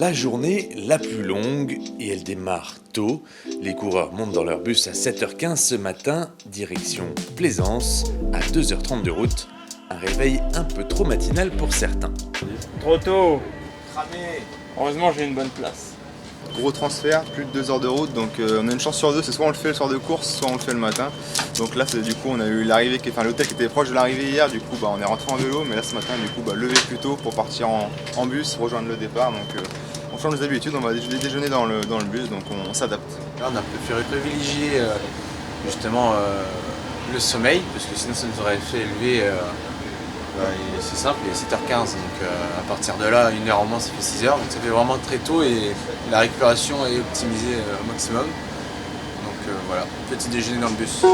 la journée la plus longue et elle démarre tôt. Les coureurs montent dans leur bus à 7h15 ce matin, direction Plaisance, à 2h30 de route. Un réveil un peu trop matinal pour certains. Trop tôt. Cramé. Heureusement j'ai une bonne place. Gros transfert, plus de 2 heures de route, donc on a une chance sur deux, c'est soit on le fait le soir de course, soit on le fait le matin. Donc là du coup on a eu l'arrivée, l'hôtel qui était proche de l'arrivée hier, du coup on est rentré en vélo, mais là ce matin du coup lever plus tôt pour partir en bus, rejoindre le départ. Donc on change nos habitudes, on va déjeuner dans le bus, donc on s'adapte. Là on a préféré privilégier justement le sommeil, parce que sinon ça nous aurait fait lever, c'est simple, il est 7h15, donc à partir de là, 1 heure en moins ça fait 6h, donc ça fait vraiment très tôt et la récupération est optimisée au maximum. Donc voilà, petit déjeuner dans le bus.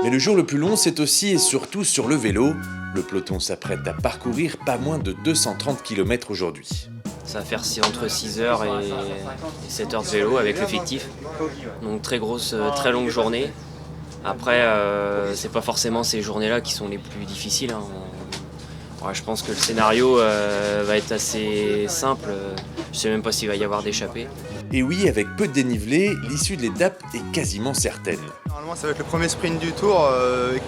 Mais le jour le plus long, c'est aussi et surtout sur le vélo. Le peloton s'apprête à parcourir pas moins de 230 km aujourd'hui. Ça va faire entre 6h et 7h de vélo avec le fictif. Donc très grosse, très longue journée. Après, c'est pas forcément ces journées-là qui sont les plus difficiles. Ouais, je pense que le scénario va être assez simple. Je sais même pas s'il va y avoir d'échappée. Et oui, avec peu de dénivelé, l'issue de l'étape est quasiment certaine. Normalement ça va être le premier sprint du tour,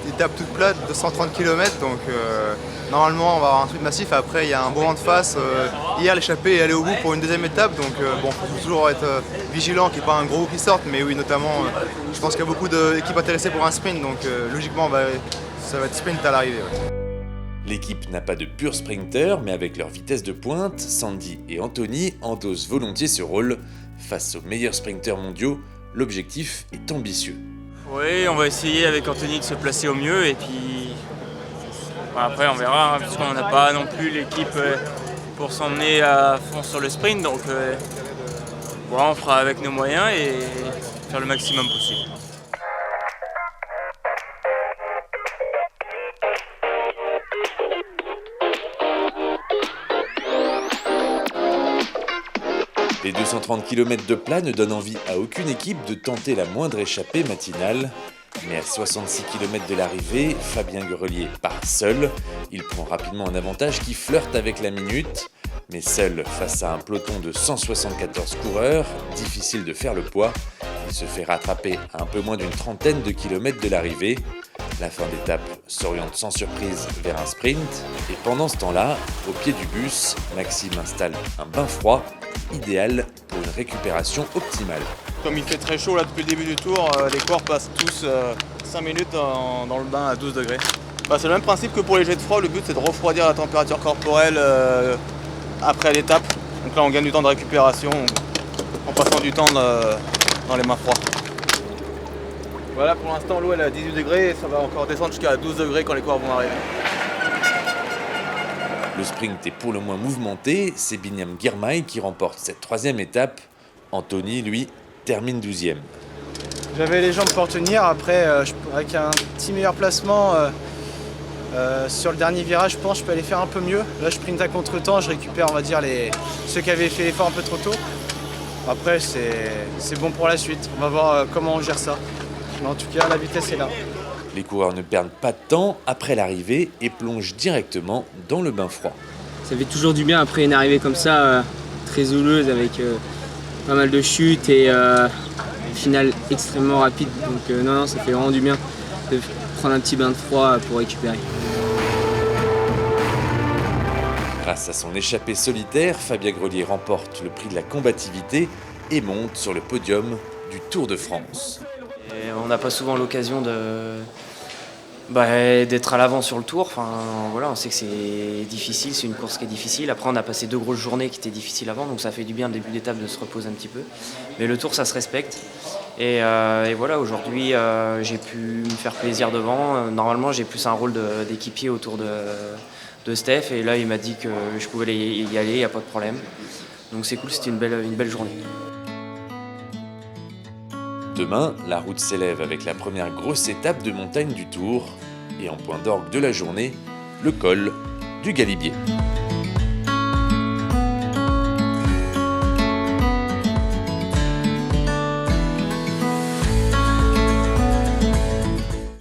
étape toute plate, 230 km, donc normalement on va avoir un truc massif. Après il y a un bon vent de face, hier l'échappée est allée au bout pour une deuxième étape, donc faut toujours être vigilant qu'il n'y ait pas un gros qui sorte, mais oui notamment je pense qu'il y a beaucoup d'équipes intéressées pour un sprint, donc logiquement ça va être sprint à l'arrivée. Ouais. L'équipe n'a pas de purs sprinters, mais avec leur vitesse de pointe, Sandy et Anthony endossent volontiers ce rôle. Face aux meilleurs sprinters mondiaux, l'objectif est ambitieux. Oui, on va essayer avec Anthony de se placer au mieux et puis après on verra, parce qu'on n'a pas non plus l'équipe pour s'emmener à fond sur le sprint, donc voilà, on fera avec nos moyens et faire le maximum possible. Les 230 km de plat ne donnent envie à aucune équipe de tenter la moindre échappée matinale. Mais à 66 km de l'arrivée, Fabien Grelier part seul. Il prend rapidement un avantage qui flirte avec la minute. Mais seul face à un peloton de 174 coureurs, difficile de faire le poids. Il se fait rattraper à un peu moins d'une trentaine de kilomètres de l'arrivée. La fin d'étape s'oriente sans surprise vers un sprint. Et pendant ce temps-là, au pied du bus, Maxime installe un bain froid, idéal pour une récupération optimale. Comme il fait très chaud là depuis le début du tour, les coureurs passent tous 5 minutes dans le bain à 12 degrés. C'est le même principe que pour les jets de froid, le but c'est de refroidir la température corporelle après l'étape. Donc là on gagne du temps de récupération en passant du temps dans les mains froides. Voilà, pour l'instant l'eau elle est à 18 degrés et ça va encore descendre jusqu'à 12 degrés quand les coureurs vont arriver. Le sprint est pour le moins mouvementé, c'est Binyam Girmay qui remporte cette 3e étape. Anthony, lui, termine 12e. J'avais les jambes pour tenir, après avec un petit meilleur placement sur le dernier virage, je pense que je peux aller faire un peu mieux. Là je sprinte à contre-temps, je récupère on va dire ceux qui avaient fait l'effort un peu trop tôt. Après c'est bon pour la suite, on va voir comment on gère ça. Mais en tout cas la vitesse est là. Les coureurs ne perdent pas de temps après l'arrivée et plongent directement dans le bain froid. Ça fait toujours du bien après une arrivée comme ça, très houleuse avec pas mal de chutes et une finale extrêmement rapide. Donc non, ça fait vraiment du bien de prendre un petit bain de froid pour récupérer. Grâce à son échappée solitaire, Fabien Grelier remporte le prix de la combativité et monte sur le podium du Tour de France. Et on n'a pas souvent l'occasion d'être à l'avant sur le tour. Enfin, voilà, on sait que c'est difficile, c'est une course qui est difficile. Après, on a passé 2 grosses journées qui étaient difficiles avant, donc ça fait du bien le début d'étape de se reposer un petit peu. Mais le tour, ça se respecte. Et voilà, aujourd'hui, j'ai pu me faire plaisir devant. Normalement, j'ai plus un rôle d'équipier autour de Steph. Et là, il m'a dit que je pouvais y aller, il n'y a pas de problème. Donc c'est cool, c'était une belle journée. Demain, la route s'élève avec la première grosse étape de montagne du Tour. Et en point d'orgue de la journée, le col du Galibier.